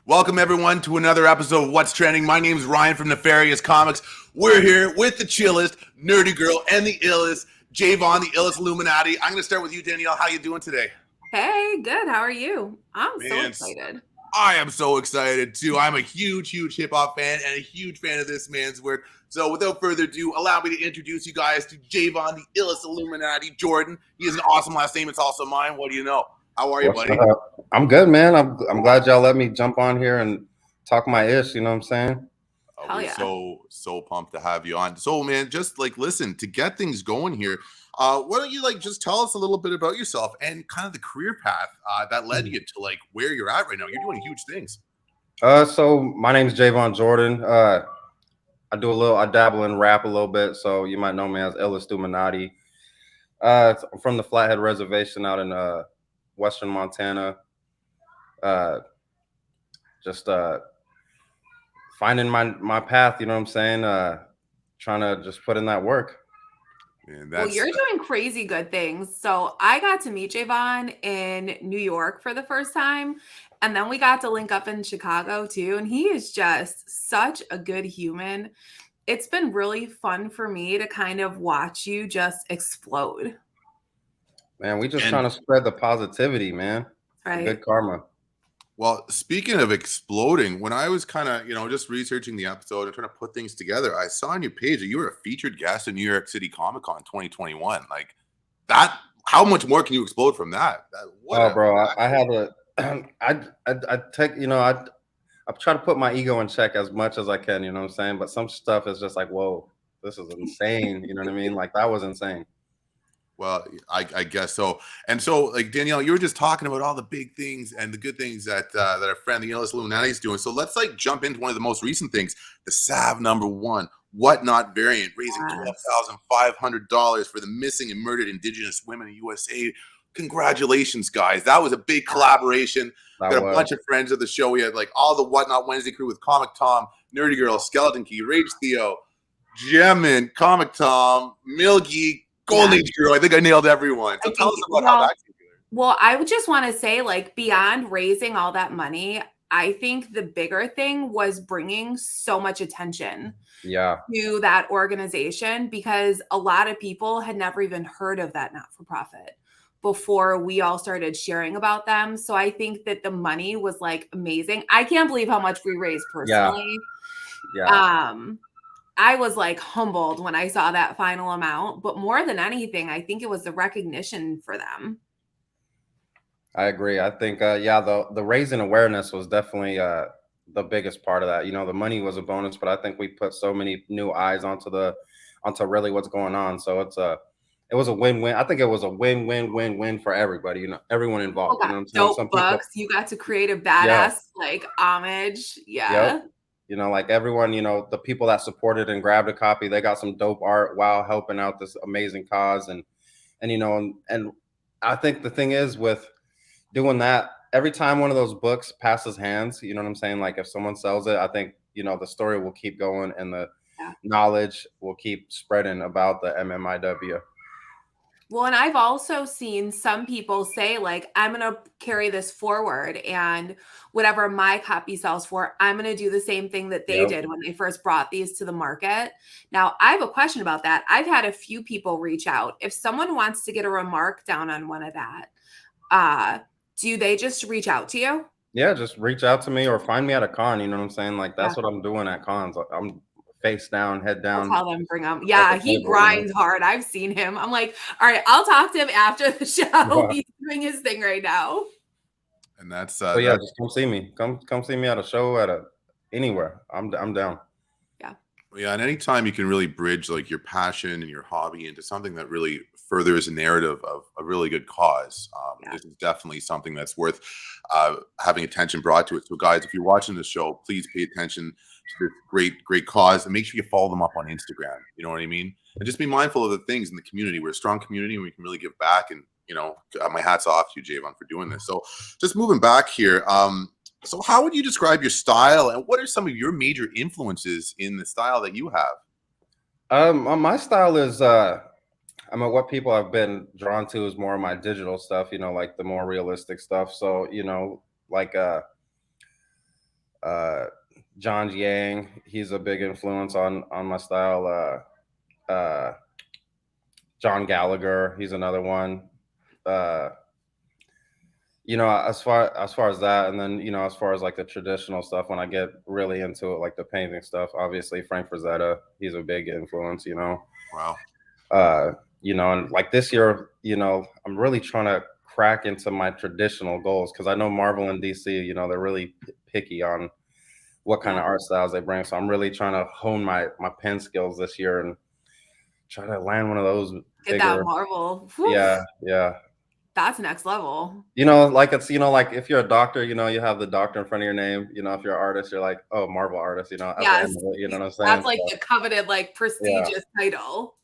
Welcome everyone to another episode of What's Trending. My name is Ryan from Nefarious Comics. We're here with the chillest, nerdy girl, and the illest, Javan, the Illestuminati. I'm going to start with you, Danielle. How you doing today? Hey, good. How are you? I'm so Man, excited. I am so excited too. I'm a huge hip hop fan and a huge fan of this man's work. So without further ado, allow me to introduce you guys to Javan, the Illestuminati. Jordan, he has an awesome last name. It's also mine. What do you know? How are you, What's buddy? up? I'm good, man. I'm glad y'all let me jump on here and talk my ish. You know what I'm saying? Hell We're yeah. so pumped to have you on. So, man, just like listen to get things going here. Why don't you just tell us a little bit about yourself and kind of the career path that led you to where you're at right now? You're doing huge things. So my name's Javan Jordan. I dabble in rap a little bit, so you might know me as Illestuminati. I'm from the Flathead Reservation out in Western Montana. Uh, just finding my path. You know what I'm saying? Trying to just put in that work. And Well, you're doing crazy good things. So I got to meet Javon in New York for the first time. And then we got to link up in Chicago too. And he is just such a good human. It's been really fun for me to kind of watch you just explode. Man, we just trying to spread the positivity, man. Right. Good karma. Well, speaking of exploding, when I was kind of, just researching the episode and trying to put things together, I saw on your page that you were a featured guest at New York City Comic Con 2021. Like that, how much more can you explode from that? I have a, I take, I try to put my ego in check as much as I can, you know what I'm saying? But some stuff is just like, whoa, this is insane. You know what I mean? Like that was insane. Well, I guess so. And so, Danielle, you were just talking about all the big things and the good things that our friend the Illestuminati is doing. So let's jump into one of the most recent things, the Salve #1 Whatnot variant, raising $12,500 for the missing and murdered Indigenous women in USA. Congratulations, guys! That was a big collaboration. Got a bunch of friends of the show. We had all the Whatnot Wednesday crew with Comic Tom, Nerdy Girl, Skeleton Key, Rage Theo, Gemin, Comic Tom, Milky. Golden Girl. I think I nailed everyone. So tell us about how that came together. Well, I would just want to say, beyond raising all that money, I think the bigger thing was bringing so much attention to that organization, because a lot of people had never even heard of that not-for-profit before we all started sharing about them. So I think that the money was amazing. I can't believe how much we raised personally. I was humbled when I saw that final amount, but more than anything, I think it was the recognition for them. I agree. I think, the raising awareness was definitely the biggest part of that. You know, the money was a bonus, but I think we put so many new eyes onto really what's going on. So it was a win-win. I think it was a win-win-win-win for everybody. You know, everyone involved. You know what I'm saying? Dope books. You got to create a badass homage. Yeah. Yep. You know, everyone, the people that supported and grabbed a copy, they got some dope art while helping out this amazing cause. And I think the thing is with doing that, every time one of those books passes hands, you know what I'm saying? If someone sells it, I think, the story will keep going and the knowledge will keep spreading about the MMIW. Well, and I've also seen some people say, I'm going to carry this forward, and whatever my copy sells for, I'm going to do the same thing that they did when they first brought these to the market. Now, I have a question about that. I've had a few people reach out. If someone wants to get a remark down on one of that, do they just reach out to you? Yeah, just reach out to me or find me at a con. You know what I'm saying? That's what I'm doing at cons. I'm face down, head down. I'll tell them, bring him. Yeah, he grinds hard. I've seen him. I'm like, all right, I'll talk to him after the show. He's doing his thing right now. And that's so yeah, just come see me. Come see me at a show, anywhere. I'm down. Yeah, and anytime you can really bridge your passion and your hobby into something that really furthers a narrative of a really good cause, this is definitely something that's worth having attention brought to it. So guys, if you're watching this show, please pay attention to this great cause, and make sure you follow them up on Instagram. You know what I mean? And just be mindful of the things in the community. We're a strong community and we can really give back, and my hat's off to you, Javan, for doing this. So just moving back here, so how would you describe your style, and what are some of your major influences in the style that you have? My style is, what people have been drawn to is more of my digital stuff, the more realistic stuff. So, John Yang, he's a big influence on my style. John Gallagher, he's another one. You know, as far as that, and then, you know, as far as like the traditional stuff, when I get really into it, like the painting stuff, obviously Frank Frazetta, he's a big influence, you know. Wow. You know, and like this year, you know, I'm really trying to crack into my traditional goals, because I know Marvel and DC, you know, they're really picky on what kind of art styles they bring. So I'm really trying to hone my pen skills this year and try to land one of those Get that Marvel. Whew. Yeah. That's next level. You know, like it's, you know, like if you're a doctor, you know, you have the doctor in front of your name. You know, if you're an artist, you're like, oh, Marvel artist, you know, at the end of it, you know what I'm saying? That's like the coveted, like prestigious title.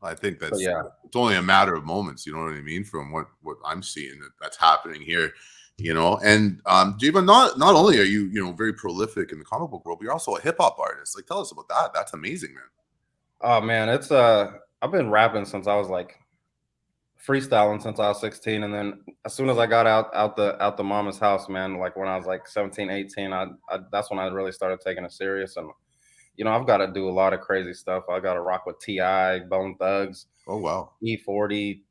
I think that's it's only a matter of moments, you know what I mean, from what I'm seeing that's happening here, you know. And Javan, not only are you, you know, very prolific in the comic book world, but you're also a hip hop artist. Like, tell us about that. That's amazing, man. Oh man, it's I've been rapping since I was like freestyling since I was 16, and then as soon as I got out the mama's house, man, like when I was like 17, 18, I that's when I really started taking it serious. And you know, I've got to do a lot of crazy stuff. I got to rock with T.I., Bone Thugs. Oh, wow. E40,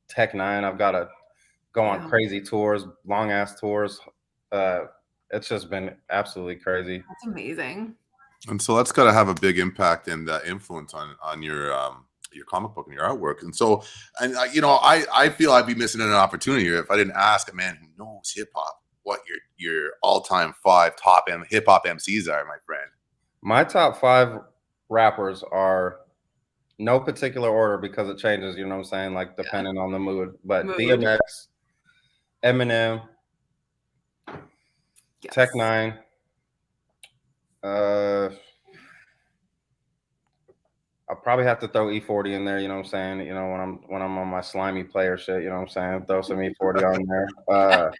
Tech 9. I've got to go on crazy tours, long-ass tours. It's just been absolutely crazy. That's amazing. And so that's got to have a big impact and influence on your comic book and your artwork. And so, and you know, I feel I'd be missing an opportunity here if I didn't ask a man who knows hip-hop what your all-time 5 top hip-hop MCs are, my friend. My top 5 rappers are no particular order because it changes, you know what I'm saying? Like depending on the mood. But DMX, Eminem, Tech 9, I'll probably have to throw E40 in there, you know what I'm saying? You know, when I'm on my slimy player shit, you know what I'm saying? Throw some E40 on there.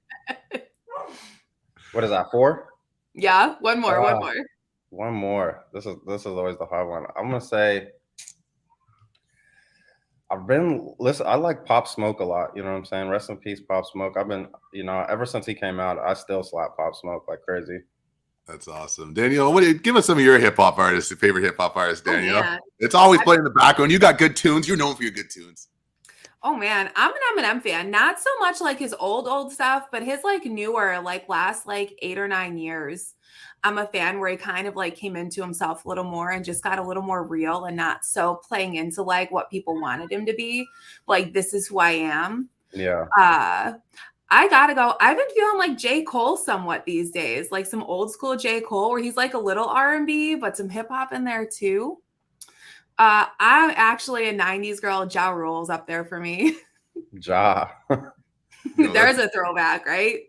What is that, 4? Yeah, one more. One more. This is always the hard one. I'm gonna say I like Pop Smoke a lot. You know what I'm saying? Rest in peace, Pop Smoke. I've been, you know, ever since he came out, I still slap Pop Smoke like crazy. That's awesome, Daniel. Give us some of your hip hop artists, your favorite hip hop artists, Daniel. Oh, it's always playing in the background. You got good tunes. You're known for your good tunes. Oh man, I'm an Eminem fan. Not so much like his old stuff, but his like newer, like last like 8 or 9 years. I'm a fan where he kind of like came into himself a little more and just got a little more real and not so playing into like what people wanted him to be. Like, this is who I am. Yeah. I gotta go. I've been feeling like J. Cole somewhat these days, like some old school J. Cole where he's like a little R&B, but some hip hop in there too. I'm actually a 90s girl. Ja Rule's up there for me. Ja. There's a throwback, right?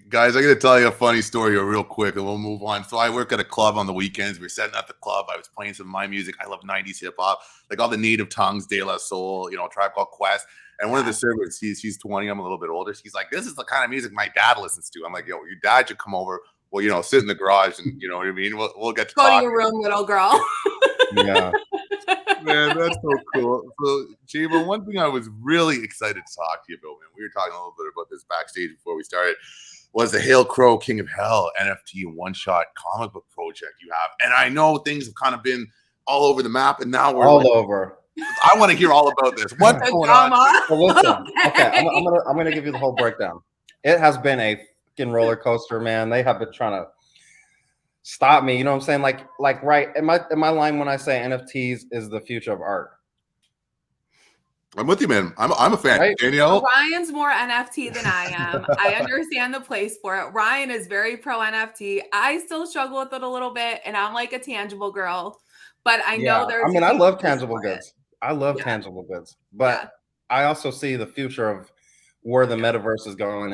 Guys, I'm going to tell you a funny story here real quick and we'll move on. So I work at a club on the weekends. We were setting up the club. I was playing some of my music. I love 90s hip hop, like all the Native Tongues, De La Soul, you know, Tribe Called Quest. And one of the servers, she's 20, I'm a little bit older. She's like, this is the kind of music my dad listens to. I'm like, yo, your dad should come over. Well, you know, sit in the garage and, you know what I mean? We'll get to go to your room, little girl. Yeah. Man, that's so cool. So, Javan, one thing I was really excited to talk to you about, man, we were talking a little bit about this backstage before we started, was the Hail Crow King of Hell NFT one-shot comic book project you have. And I know things have kind of been all over the map, and now we're all over. I want to hear all about this. What's going on? Well, listen, okay, I'm gonna give you the whole breakdown. It has been a fucking roller coaster, man. They have been trying to stop me. You know what I'm saying? Like right. Am I lying when I say NFTs is the future of art? I'm with you, man. I'm a fan. Right? Danielle? Ryan's more NFT than I am. I understand the place for it. Ryan is very pro NFT. I still struggle with it a little bit, and I'm like a tangible girl. But I know there's. I mean, I love tangible goods. I love tangible goods, but I also see the future of where the metaverse is going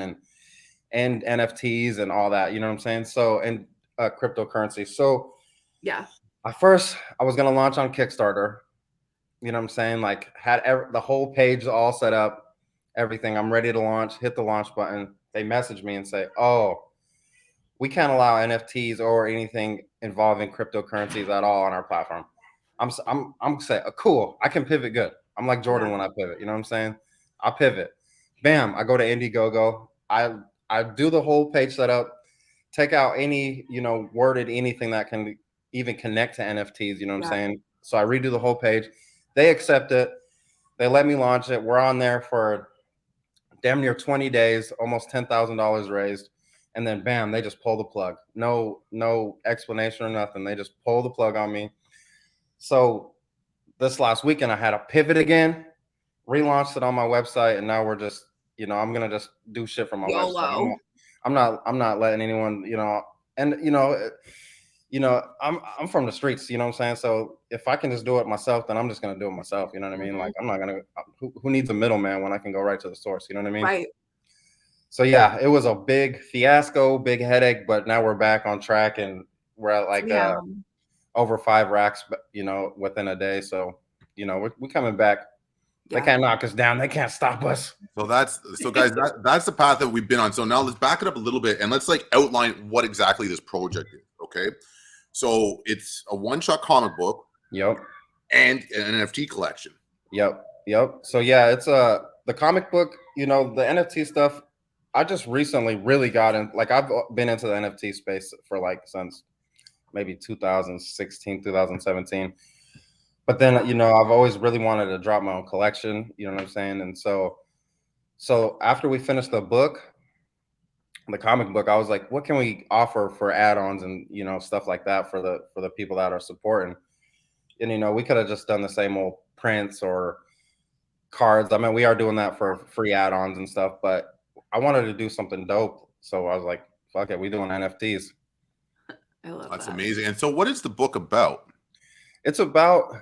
and NFTs and all that. You know what I'm saying? So and cryptocurrency. So I was gonna launch on Kickstarter. You know what I'm saying? Like had the whole page all set up, everything. I'm ready to launch. Hit the launch button. They message me and say, "Oh, we can't allow NFTs or anything involving cryptocurrencies at all on our platform." I'm saying, cool. I can pivot good. I'm like Jordan when I pivot. You know what I'm saying? I pivot. Bam. I go to Indiegogo. I do the whole page setup. take out any, worded anything that can even connect to NFTs, you know what I'm saying? So I redo the whole page. They accept it. They let me launch it. We're on there for damn near 20 days, almost $10,000 raised. And then bam, they just pull the plug. No explanation or nothing. They just pull the plug on me. So this last weekend I had to pivot again, relaunched it on my website, and now we're just, I'm gonna just do shit from my website. I'm not letting anyone, and I'm from the streets, you know what I'm saying? So if I can just do it myself, then I'm just gonna do it myself. You know what I mean? Like I'm not gonna who needs a middleman when I can go right to the source, you know what I mean? Right. So yeah, it was a big fiasco, big headache, but now we're back on track and we're at like over 5 racks, within a day. So, we're coming back. They can't knock us down. They can't stop us. So guys, that's the path that we've been on. So now let's back it up a little bit and let's like outline what exactly this project is. Okay. So it's a one-shot comic book. Yep. And an NFT collection. Yep. So yeah, it's the comic book, the NFT stuff. I just recently really got in, like I've been into the NFT space for like since maybe 2016, 2017. But then, I've always really wanted to drop my own collection, you know what I'm saying? And so after we finished the comic book, I was like, what can we offer for add-ons and, stuff like that for the people that are supporting? And, we could have just done the same old prints or cards. I mean, we are doing that for free add-ons and stuff, but I wanted to do something dope. So I was like, fuck it, we doing NFTs. I love That's that. amazing. And so what is the book about? It's about,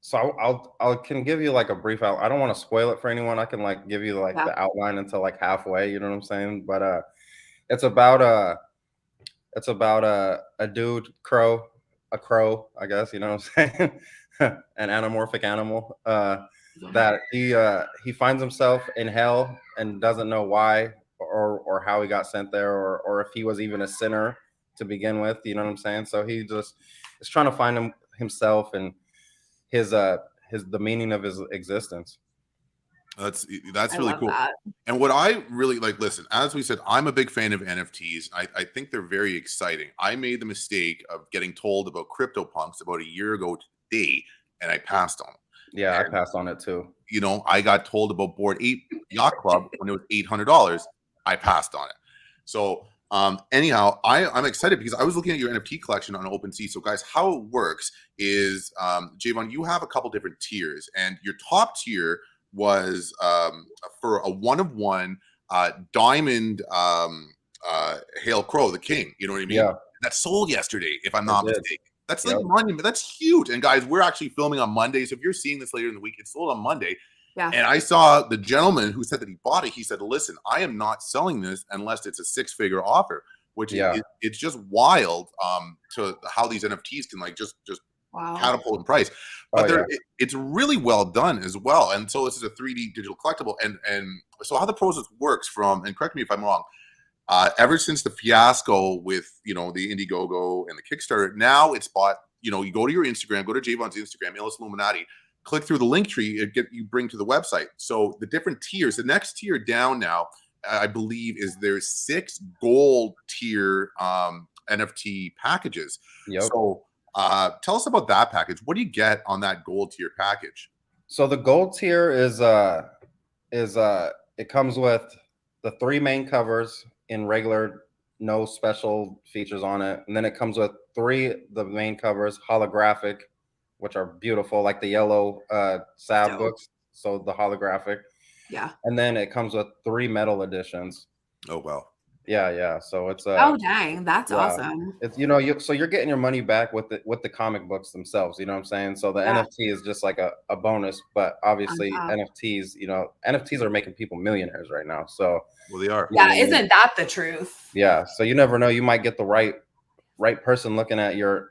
so I can give you like a brief out. I don't want to spoil it for anyone. I can like give you like the outline until like halfway, you know what I'm saying? But it's about a dude, a crow, I guess, you know what I'm saying? An anamorphic animal that he finds himself in hell and doesn't know why or how he got sent there or if he was even a sinner to begin with, you know what I'm saying? So he just is trying to find himself and the meaning of his existence. That's really cool. And what I really like, listen, as we said, I'm a big fan of NFTs. I think they're very exciting. I made the mistake of getting told about CryptoPunks about a year ago today, and I passed on it. Yeah, I passed on it too. I got told about Bored Ape Yacht Club when it was $800. I passed on it. So anyhow, I'm excited because I was looking at your NFT collection on OpenSea. So guys, how it works is, Javan, you have a couple different tiers, and your top tier was for a 1-of-1 diamond Hail Crow, the king. You know what I mean? Yeah. That sold yesterday, if I'm not mistaken. That's like money, but that's huge. And guys, we're actually filming on Monday. So if you're seeing this later in the week, it's sold on Monday. Yeah. And I saw the gentleman who said that he bought it. He said, listen, I am not selling this unless it's a 6-figure offer, which it's just wild to how these NFTs can like just catapult in price. But it's really well done as well. And so this is a 3D digital collectible. And so how the process works from, and correct me if I'm wrong, ever since the fiasco with, the Indiegogo and the Kickstarter, now it's bought, you go to your Instagram, go to Javan's Instagram, Illestuminati, click through the link tree, you bring to the website. So the different tiers, the next tier down now, I believe is there's 6 gold tier NFT packages. Yep. So tell us about that package. What do you get on that gold tier package? So the gold tier is it comes with the 3 main covers in regular, no special features on it. And then it comes with 3 the main covers holographic, which are beautiful, like the yellow salve books. So the holographic. Yeah. And then it comes with 3 metal editions. Oh, well. Yeah. So it's oh dang, that's awesome. It's so you're getting your money back with the comic books themselves, you know what I'm saying? So the NFT is just like a bonus, but obviously NFTs, NFTs are making people millionaires right now. So well, they are. Yeah, isn't that the truth? Yeah. So you never know, you might get the right person looking at your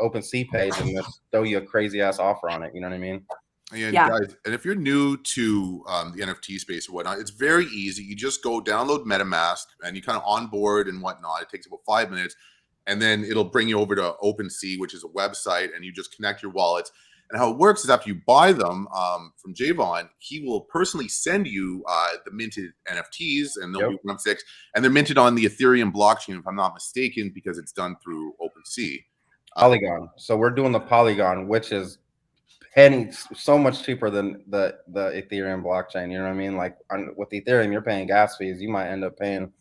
OpenSea page and just throw you a crazy ass offer on it, you know what I mean? And guys, and if you're new to the NFT space or whatnot, it's very easy. You just go download MetaMask and you kind of onboard and whatnot. It takes about 5 minutes, and then it'll bring you over to OpenSea, which is a website, and you just connect your wallets. And how it works is after you buy them from Javan, he will personally send you the minted NFTs, and they'll be 1 of 6, and they're minted on the Ethereum blockchain, if I'm not mistaken, because it's done through OpenSea. Polygon. So we're doing the Polygon, which is pennies, so much cheaper than the Ethereum blockchain. You know what I mean? Like with Ethereum, you're paying gas fees. You might end up paying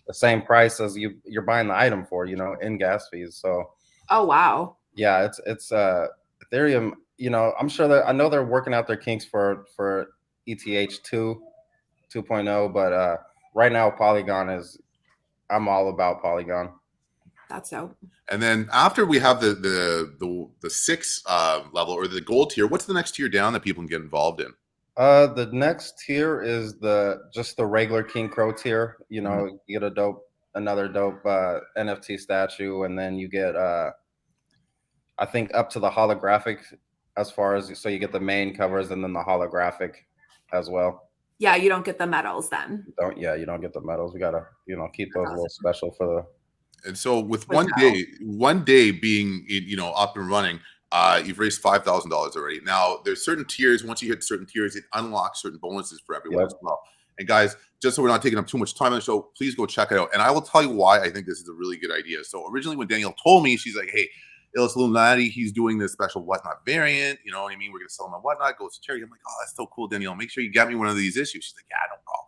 the same price as you're buying the item for, you know, in gas fees. So oh wow. Yeah, it's Ethereum, you know, I'm sure that I know they're working out their kinks for ETH 2.0, but right now Polygon is, I'm all about Polygon. That's dope. And then after we have the 6 level or the gold tier, what's the next tier down that people can get involved in? The next tier is just the regular King Crow tier. You know, you get another dope NFT statue, and then you get I think up to the holographic, as far as, so you get the main covers and then the holographic as well. Yeah, you don't get the medals then. You don't get the medals. We gotta, you know, keep those a little special for the. And so with one day being, you know, up and running, you've raised $5,000 already. Now there's certain tiers. Once you hit certain tiers, it unlocks certain bonuses for everyone as well. And guys, just so we're not taking up too much time on the show, please go check it out. And I will tell you why I think this is a really good idea. So originally when Danielle told me, she's like, hey, Illestuminati, he's doing this special whatnot variant. You know what I mean? We're going to sell him a whatnot, goes to charity. I'm like, oh, that's so cool, Danielle. Make sure you get me one of these issues. She's like, yeah, no problem.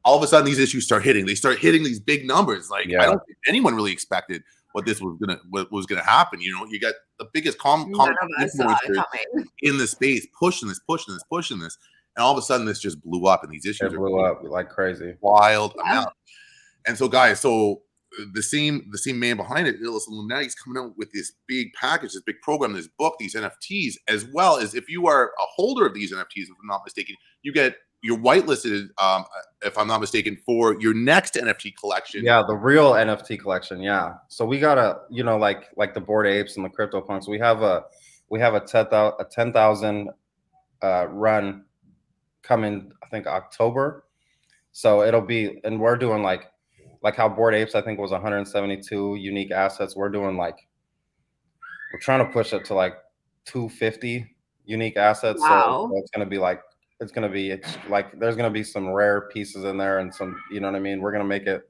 All of a sudden, these issues start hitting. They start hitting these big numbers. Like, I don't think anyone really expected what was gonna happen. You know, you got the biggest influencers in the space pushing this, and all of a sudden, this just blew up, and these issues blew up like crazy, wild amount. And so, guys, the same man behind it, Illestuminati, is coming out with this big package, this big program, this book, these NFTs, as well as if you are a holder of these NFTs, if I'm not mistaken, you get you're whitelisted, if I'm not mistaken, for your next NFT collection. Yeah, the real NFT collection. Yeah, so we gotta, you know, like the Bored Apes and the CryptoPunks. We have a 10,000 run coming, I think October. So it'll be, and we're doing like how Bored Apes, I think, was 172 unique assets. We're doing we're trying to push it to like 250 unique assets. Wow. So it's gonna be it's there's gonna be some rare pieces in there and some, you know what I mean? We're gonna make it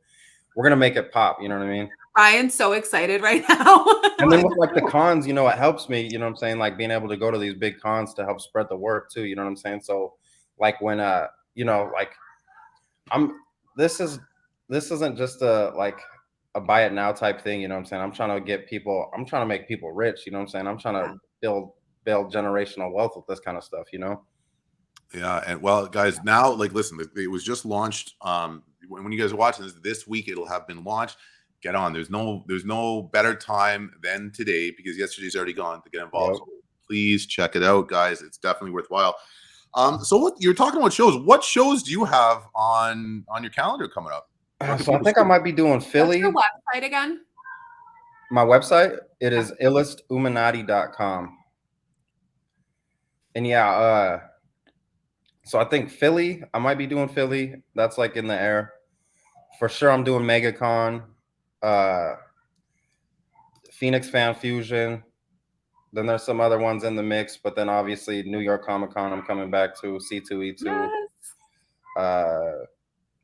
pop, you know what I mean? Ryan's so excited right now. And then with like the cons, you know, it helps me, you know what I'm saying? Like being able to go to these big cons to help spread the word too, you know what I'm saying? So like when you know, like this isn't just a buy it now type thing, you know what I'm saying? I'm trying to make people rich, you know what I'm saying? I'm trying to build generational wealth with this kind of stuff, you know? Yeah, and well, guys, now listen, it was just launched. When you guys are watching this week, it'll have been launched. Get on. There's no better time than today, because yesterday's already gone, to get involved. So please check it out, guys. It's definitely worthwhile. So what you're talking about shows? What shows do you have on your calendar coming up? So I think I might be doing Philly. What's your website again? My website, it is Illestuminati.com. And yeah, so I think Philly, I might be doing Philly. That's like in the air. For sure, I'm doing MegaCon, Phoenix Fan Fusion. Then there's some other ones in the mix, but then obviously New York Comic Con, I'm coming back to C2E2. Yes.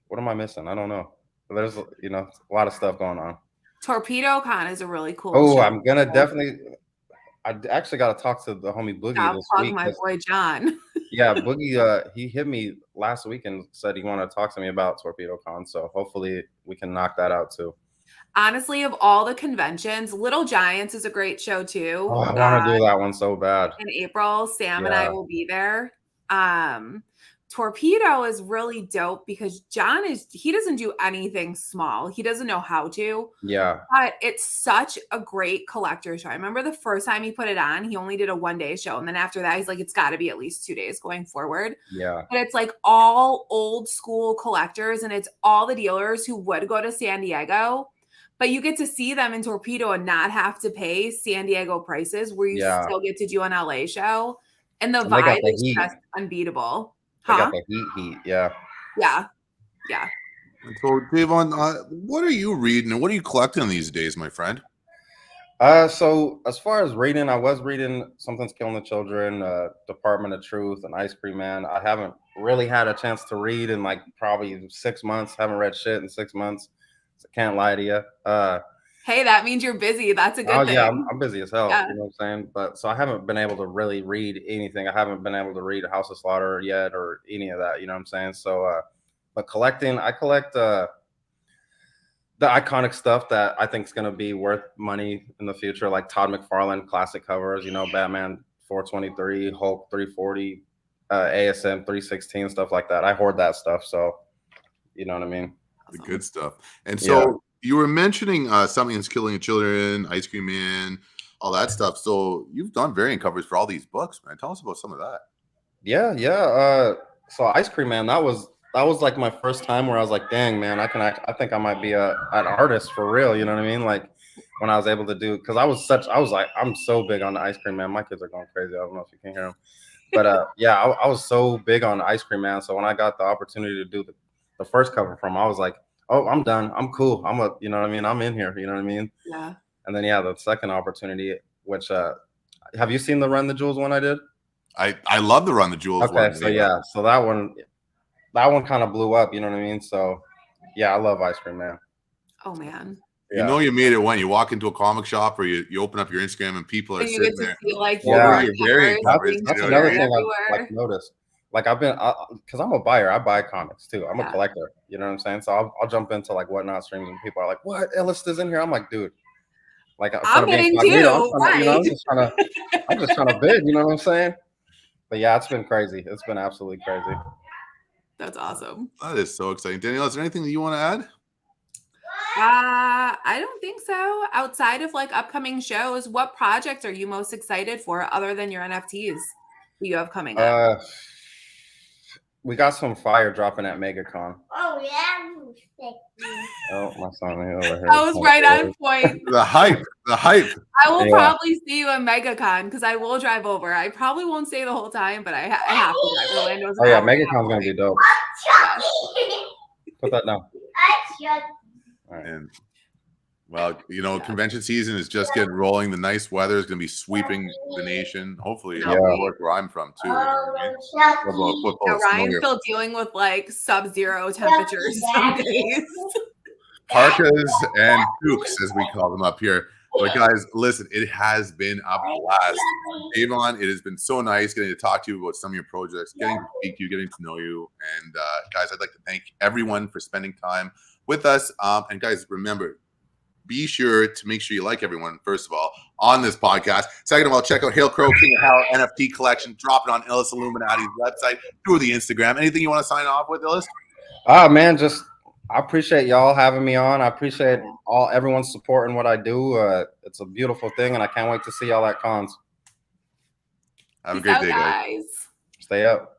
What am I missing? I don't know. There's, you know, a lot of stuff going on. Torpedo Con is a really cool show. I'm gonna definitely. I actually got to talk to the homie Boogie this week. My boy John. Yeah, Boogie. He hit me last week and said he wanted to talk to me about Torpedo Con. So hopefully we can knock that out too. Honestly, of all the conventions, Little Giants is a great show too. Oh, I want to do that one so bad. In April, Sam and I will be there. Torpedo is really dope because John he doesn't do anything small. He doesn't know how to. Yeah. But it's such a great collector show. I remember the first time he put it on, he only did a 1-day show. And then after that, he's like, it's got to be at least 2 days going forward. Yeah. But it's like all old school collectors, and it's all the dealers who would go to San Diego. But you get to see them in Torpedo and not have to pay San Diego prices, where you still get to do an LA show. And the vibe is just unbeatable. They got the heat, yeah. And so, Javon, what are you reading and what are you collecting these days, my friend? So as far as reading, I was reading Something's Killing the Children, Department of Truth, and Ice Cream Man. I haven't really had a chance to read in like probably 6 months. Haven't read shit in 6 months. So can't lie to you. Hey, that means you're busy. That's a good Oh thing. yeah, I'm busy as hell. Yeah. You know what I'm saying? But so I haven't been able to really read anything. I haven't been able to read House of Slaughter yet or any of that. You know what I'm saying? So, but collecting, I collect the iconic stuff that I think is going to be worth money in the future, like Todd McFarlane classic covers. You know, Batman 423, Hulk 340, ASM 316, stuff like that. I hoard that stuff. So, you know what I mean? The good stuff. And so Yeah. you were mentioning Something's Killing Children, Ice Cream Man, all that stuff. So you've done variant covers for all these books, man. Tell us about some of that. Yeah. So Ice Cream Man, that was like my first time where I was like, dang man, I think I might be an artist for real. You know what I mean? Like when I was able to do, because I was like, I'm so big on the Ice Cream Man. My kids are going crazy. I don't know if you can hear them, but yeah, I was so big on the Ice Cream Man. So when I got the opportunity to do the first cover from, I was like, oh, I'm done. I'm cool. You know what I mean? I'm in here. You know what I mean? Yeah. And then yeah, the second opportunity, which have you seen the Run the Jewels one I did? I love the Run the Jewels Okay, one. so yeah, so that one kind of blew up. You know what I mean? So yeah, I love Ice Cream Man. Oh man. You know you made it when you walk into a comic shop or you open up your Instagram and people are And you sitting get to there. see like What were your variant covers? That's You know another what I thing mean? I've like noticed. Like I've been, because I'm a buyer. I buy comics too. I'm a collector. You know what I'm saying? So I'll jump into like Whatnot streams and people are like, "What? Illest is in here?" I'm like, dude. Like I'm getting too. Right. I'm just trying to bid. You know what I'm saying? But yeah, it's been crazy. It's been absolutely crazy. That's awesome. That is so exciting. Danielle, is there anything that you want to add? I don't think so. Outside of like upcoming shows, what project are you most excited for other than your NFTs that you have coming up? We got some fire dropping at MegaCon. Oh yeah. Oh, my son over here. That was right on point. The hype. I will probably see you at MegaCon because I will drive over. I probably won't stay the whole time, but I have to drive. Orlando's. Oh yeah, MegaCon's gonna be dope. Put that down. All right. And well, you know, convention season is just getting rolling. The nice weather is going to be sweeping the nation. Hopefully, where I'm from too. You know what I mean? Ryan's still dealing with like sub-zero temperatures some days. Parkas and toques, as we call them up here. But guys, listen, it has been a blast. Javan, it has been so nice getting to talk to you about some of your projects, getting to speak to you, getting to know you. And guys, I'd like to thank everyone for spending time with us. And guys, remember, be sure to make sure you like everyone, first of all, on this podcast. Second of all, check out Hail Crow King of Hell NFT collection. Drop it on Illuminati's website through the Instagram. Anything you want to sign off with, Illust? Man, I appreciate y'all having me on. I appreciate everyone's support in what I do. It's a beautiful thing, and I can't wait to see y'all at cons. Have a great day, guys. Stay up.